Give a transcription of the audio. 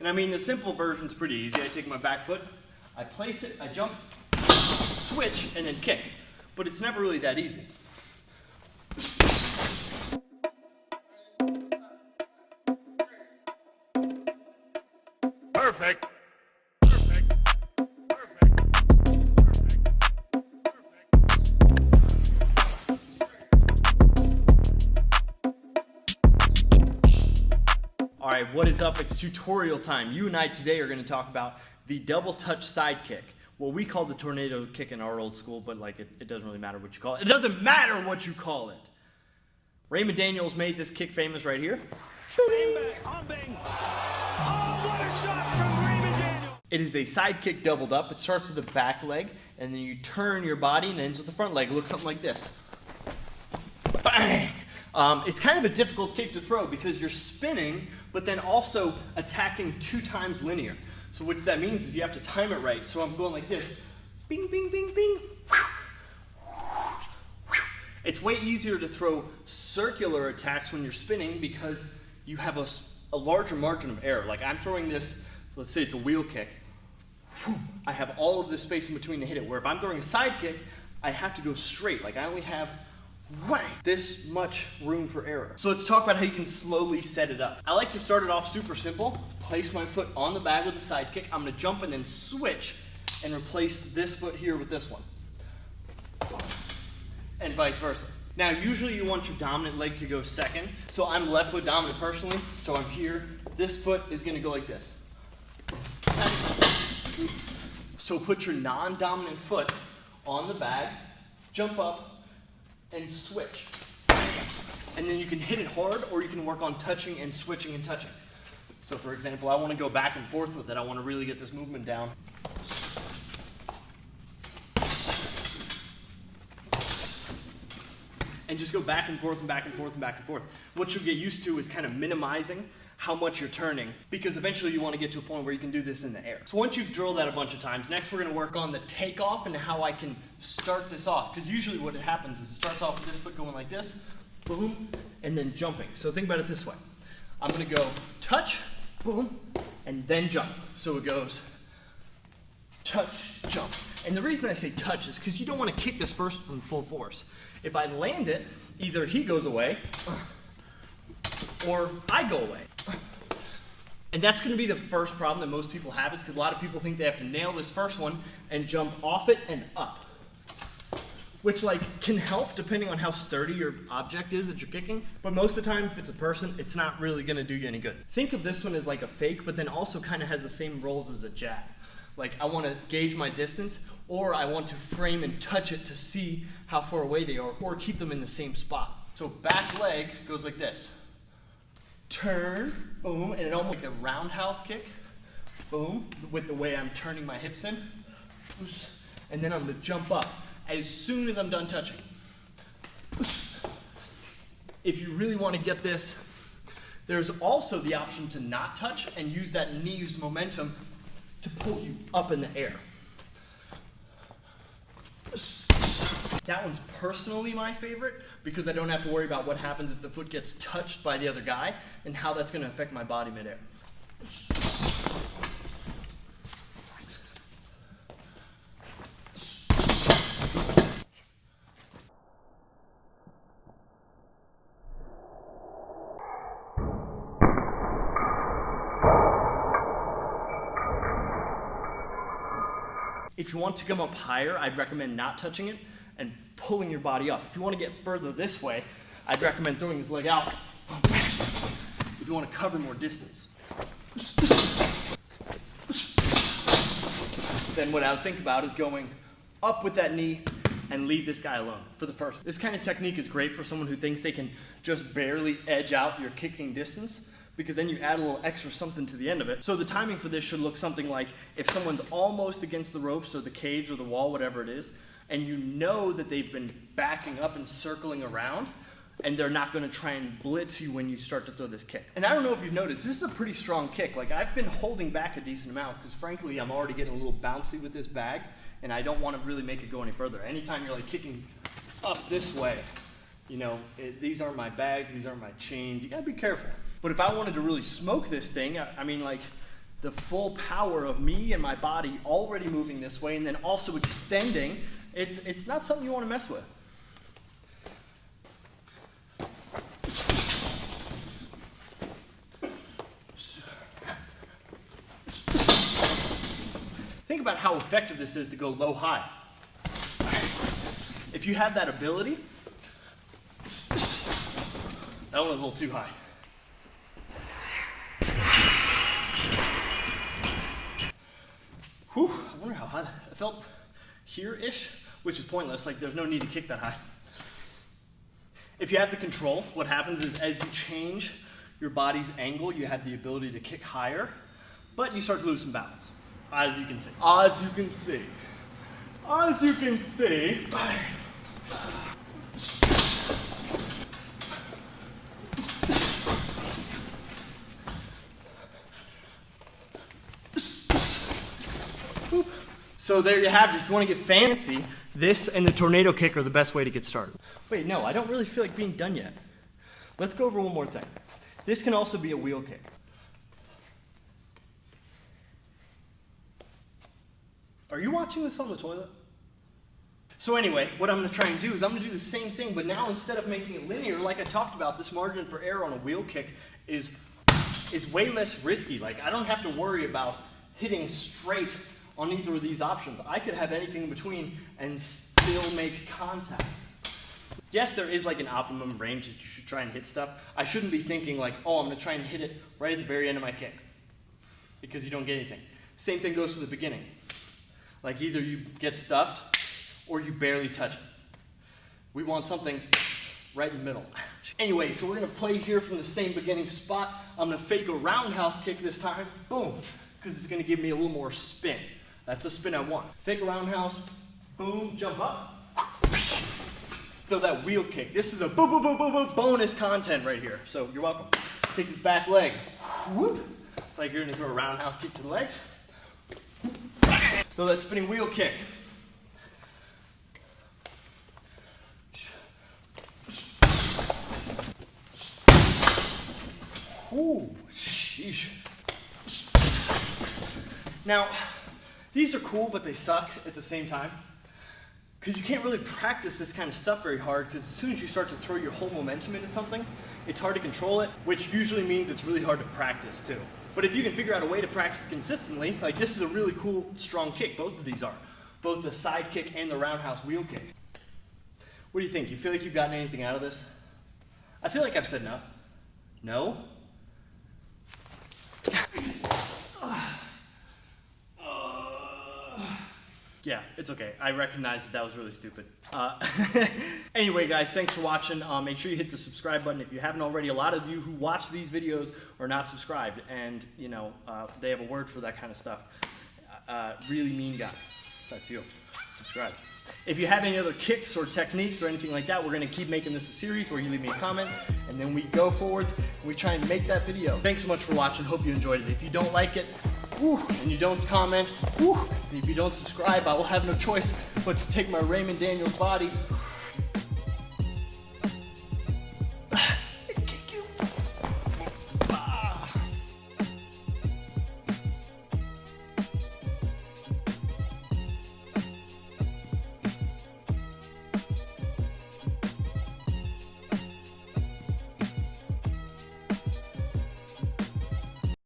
And I mean, the simple version's pretty easy. I take my back foot, I place it, I jump, switch, and then kick. But it's never really that easy. Perfect. Alright, what is up? It's tutorial time. You and I today are going to talk about the double touch side kick. Well, we called the tornado kick in our old school, but like it doesn't really matter what you call it. It doesn't matter what you call it. Raymond Daniels made this kick famous right here. Bang, bang, bang. Oh, what a shot from Raymond Daniels! It is a side kick doubled up. It starts with the back leg, and then you turn your body and ends with the front leg. It looks something like this. Bang! It's kind of a difficult kick to throw because you're spinning, but then also attacking 2 times linear. So what that means is you have to time it right. So I'm going like this. Bing, bing, bing, bing. It's way easier to throw circular attacks when you're spinning because you have a larger margin of error. Like I'm throwing this, let's say it's a wheel kick. I have all of this space in between to hit it. Where if I'm throwing a side kick, I have to go straight. Like I only have this much room for error. So let's talk about how you can slowly set it up. I like to start it off super simple. Place my foot on the bag with a side kick. I'm gonna jump and then switch and replace this foot here with this one. And vice versa. Now usually you want your dominant leg to go second. So I'm left foot dominant personally. So I'm here. This foot is gonna go like this. So put your non-dominant foot on the bag, jump up, and switch. And then you can hit it hard or you can work on touching and switching and touching. So for example, I want to go back and forth with it. I want to really get this movement down. And just go back and forth and back and forth and back and forth. What you'll get used to is kind of minimizing how much you're turning, because eventually you want to get to a point where you can do this in the air. So once you've drilled that a bunch of times, next we're going to work on the takeoff and how I can start this off. Because usually what happens is it starts off with this foot going like this, boom, and then jumping. So think about it this way. I'm going to go touch, boom, and then jump. So it goes touch, jump. And the reason I say touch is because you don't want to kick this first from full force. If I land it, either he goes away, or I go away. And that's going to be the first problem that most people have, is because a lot of people think they have to nail this first one and jump off it and up. Which like can help depending on how sturdy your object is that you're kicking. But most of the time if it's a person, it's not really going to do you any good. Think of this one as like a fake, but then also kind of has the same roles as a jab. Like I want to gauge my distance, or I want to frame and touch it to see how far away they are, or keep them in the same spot. So back leg goes like this. Turn, boom, and it almost like a roundhouse kick, boom, with the way I'm turning my hips in, and then I'm gonna jump up as soon as I'm done touching. If you really want to get this, there's also the option to not touch and use that knee's momentum to pull you up in the air. That one's personally my favorite because I don't have to worry about what happens if the foot gets touched by the other guy and how that's going to affect my body midair. If you want to come up higher, I'd recommend not touching it and pulling your body up. If you want to get further this way, I'd recommend throwing this leg out if you want to cover more distance. Then what I would think about is going up with that knee and leave this guy alone for the first one. This kind of technique is great for someone who thinks they can just barely edge out your kicking distance, because then you add a little extra something to the end of it. So the timing for this should look something like if someone's almost against the ropes or the cage or the wall, whatever it is, and you know that they've been backing up and circling around, and they're not going to try and blitz you when you start to throw this kick. And I don't know if you've noticed, this is a pretty strong kick. Like I've been holding back a decent amount because frankly I'm already getting a little bouncy with this bag, and I don't want to really make it go any further. Anytime you're like kicking up this way, you know, these aren't my bags, these aren't my chains, you gotta be careful. But if I wanted to really smoke this thing, I mean like, the full power of me and my body already moving this way and then also extending, it's not something you want to mess with. Think about how effective this is to go low-high. If you have that ability, that one was a little too high. Whew, I wonder how high I felt here-ish, which is pointless, like there's no need to kick that high. If you have the control, what happens is as you change your body's angle, you have the ability to kick higher, but you start to lose some balance, as you can see. As you can see. As you can see. So there you have it. If you want to get fancy, this and the tornado kick are the best way to get started. Wait, no, I don't really feel like being done yet. Let's go over one more thing. This can also be a wheel kick. Are you watching this on the toilet? So anyway, what I'm going to try and do is I'm going to do the same thing, but now instead of making it linear, like I talked about, this margin for error on a wheel kick is way less risky. Like, I don't have to worry about hitting straight on either of these options. I could have anything in between and still make contact. Yes, there is like an optimum range that you should try and hit stuff. I shouldn't be thinking like, oh, I'm going to try and hit it right at the very end of my kick, because you don't get anything. Same thing goes for the beginning. Like, either you get stuffed or you barely touch it. We want something right in the middle. Anyway, so we're going to play here from the same beginning spot. I'm going to fake a roundhouse kick this time. Boom. Because it's going to give me a little more spin. That's the spin I want. Fake a roundhouse. Boom. Jump up. Throw that wheel kick. This is a boom, boom, boom, boom, boom bonus content right here. So you're welcome. Take this back leg. Whoop. Like you're going to throw a roundhouse kick to the legs. Throw that spinning wheel kick. Ooh, sheesh. Now, these are cool, but they suck at the same time. Because you can't really practice this kind of stuff very hard, because as soon as you start to throw your whole momentum into something, it's hard to control it, which usually means it's really hard to practice too. But if you can figure out a way to practice consistently, like this is a really cool, strong kick. Both of these are. Both the side kick and the roundhouse wheel kick. What do you think? You feel like you've gotten anything out of this? I feel like I've said no. No? Yeah, it's okay. I recognize that was really stupid. Anyway, guys, thanks for watching. Make sure you hit the subscribe button if you haven't already. A lot of you who watch these videos are not subscribed, and you know they have a word for that kind of stuff. Really mean guy. That's you. Subscribe. If you have any other kicks or techniques or anything like that, we're going to keep making this a series where you leave me a comment, and then we go forwards and we try and make that video. Thanks so much for watching. Hope you enjoyed it. If you don't like it, and you don't comment, and if you don't subscribe, I will have no choice but to take my Raymond Daniels body